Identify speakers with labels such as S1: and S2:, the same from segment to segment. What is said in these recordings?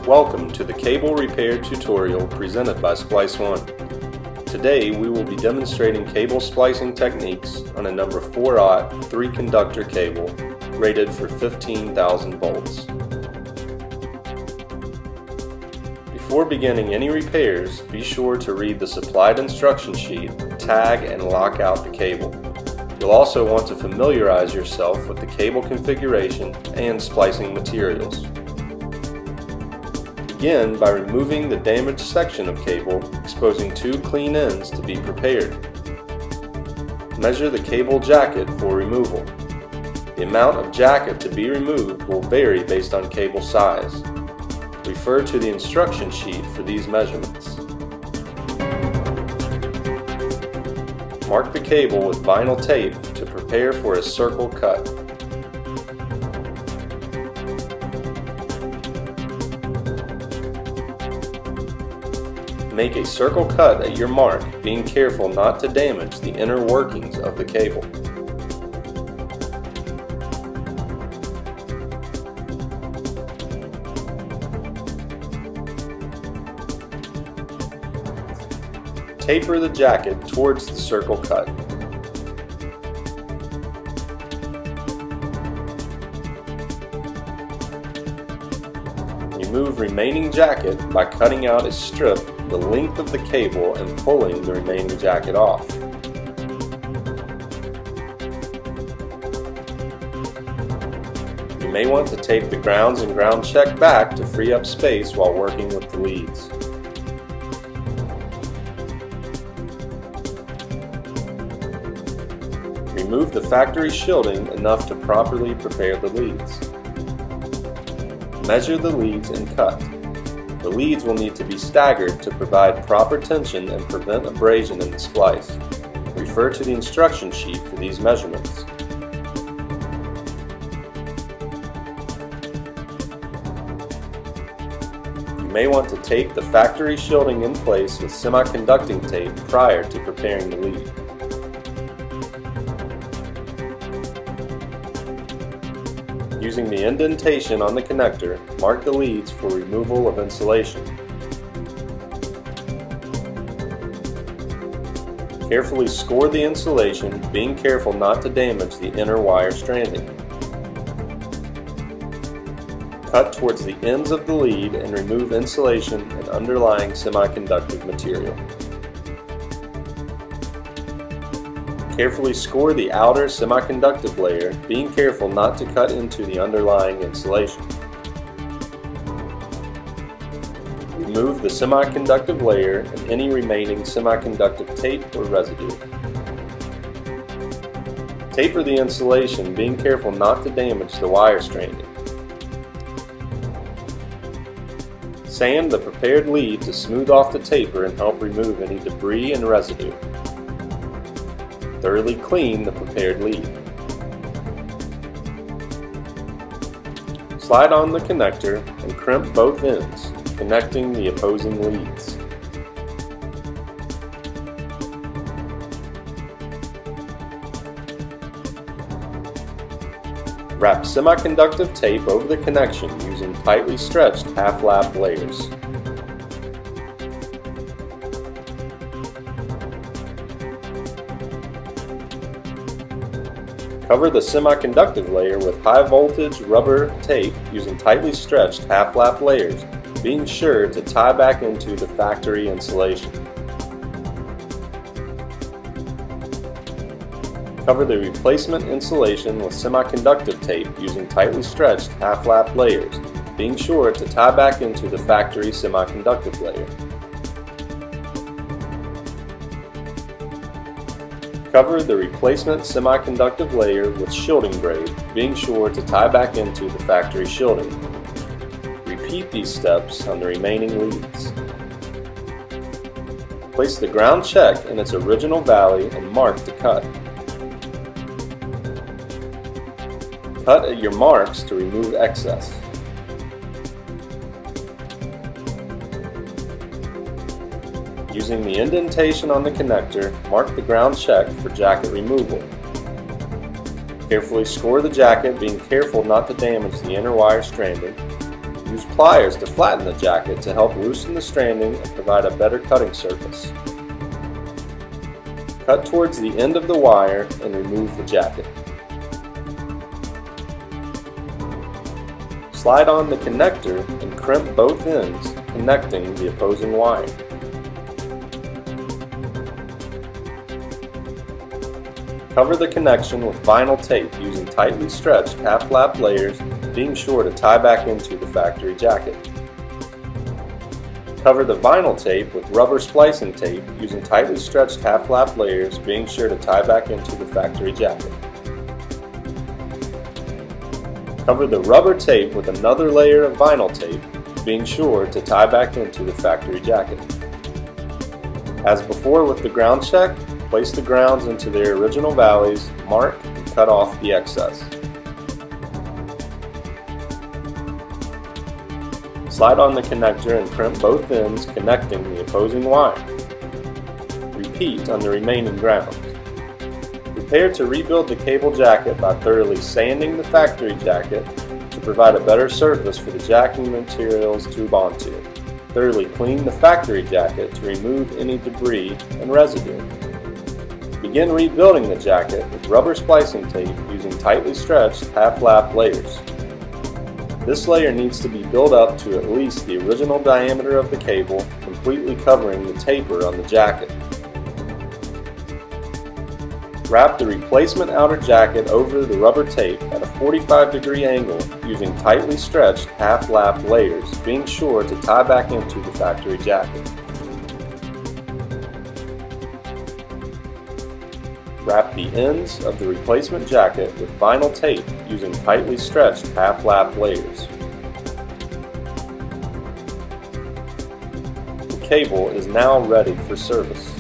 S1: Welcome to the cable repair tutorial presented by Splice One. Today we will be demonstrating cable splicing techniques on a number 4/0 3-conductor cable rated for 15,000 volts. Before beginning any repairs, be sure to read the supplied instruction sheet, tag and lock out the cable. You'll also want to familiarize yourself with the cable configuration and splicing materials. Begin by removing the damaged section of cable, exposing 2 clean ends to be prepared. Measure the cable jacket for removal. The amount of jacket to be removed will vary based on cable size. Refer to the instruction sheet for these measurements. Mark the cable with vinyl tape to prepare for a circle cut. Make a circle cut at your mark, being careful not to damage the inner workings of the cable. Taper the jacket towards the circle cut. Remove remaining jacket by cutting out a strip the length of the cable and pulling the remaining jacket off. You may want to tape the grounds and ground check back to free up space while working with the leads. Remove the factory shielding enough to properly prepare the leads. Measure the leads and cut. The leads will need to be staggered to provide proper tension and prevent abrasion in the splice. Refer to the instruction sheet for these measurements. You may want to tape the factory shielding in place with semi-conducting tape prior to preparing the lead. Using the indentation on the connector, mark the leads for removal of insulation. Carefully score the insulation, being careful not to damage the inner wire stranding. Cut towards the ends of the lead and remove insulation and underlying semiconductive material. Carefully score the outer semiconductive layer, being careful not to cut into the underlying insulation. Remove the semiconductive layer and any remaining semiconductive tape or residue. Taper the insulation, being careful not to damage the wire stranding. Sand the prepared lead to smooth off the taper and help remove any debris and residue. Thoroughly clean the prepared lead. Slide on the connector and crimp both ends, connecting the opposing leads. Wrap semiconductive tape over the connection using tightly stretched half-lap layers. Cover the semiconductive layer with high-voltage rubber tape using tightly stretched half-lap layers, being sure to tie back into the factory insulation. Cover the replacement insulation with semiconductive tape using tightly stretched half-lap layers, being sure to tie back into the factory semiconductive layer. Cover the replacement semiconductive layer with shielding braid, being sure to tie back into the factory shielding. Repeat these steps on the remaining leads. Place the ground check in its original valley and mark the cut. Cut at your marks to remove excess. Using the indentation on the connector, mark the ground check for jacket removal. Carefully score the jacket, being careful not to damage the inner wire stranding. Use pliers to flatten the jacket to help loosen the stranding and provide a better cutting surface. Cut towards the end of the wire and remove the jacket. Slide on the connector and crimp both ends, connecting the opposing wire. Cover the connection with vinyl tape using tightly stretched half-lap layers, being sure to tie back into the factory jacket. Cover the vinyl tape with rubber splicing tape using tightly stretched half-lap layers, being sure to tie back into the factory jacket. Cover the rubber tape with another layer of vinyl tape, being sure to tie back into the factory jacket. As before with the ground check, place the grounds into their original valleys, mark and cut off the excess. Slide on the connector and crimp both ends, connecting the opposing wire. Repeat on the remaining grounds. Prepare to rebuild the cable jacket by thoroughly sanding the factory jacket to provide a better surface for the jacking materials to bond to. Thoroughly clean the factory jacket to remove any debris and residue. Begin rebuilding the jacket with rubber splicing tape using tightly stretched half-lap layers. This layer needs to be built up to at least the original diameter of the cable, completely covering the taper on the jacket. Wrap the replacement outer jacket over the rubber tape at a 45-degree angle using tightly stretched half-lap layers, being sure to tie back into the factory jacket. Wrap the ends of the replacement jacket with vinyl tape using tightly stretched half-lap layers. The cable is now ready for service.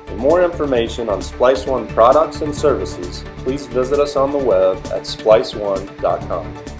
S1: For more information on Splice One products and services, please visit us on the web at spliceone.com.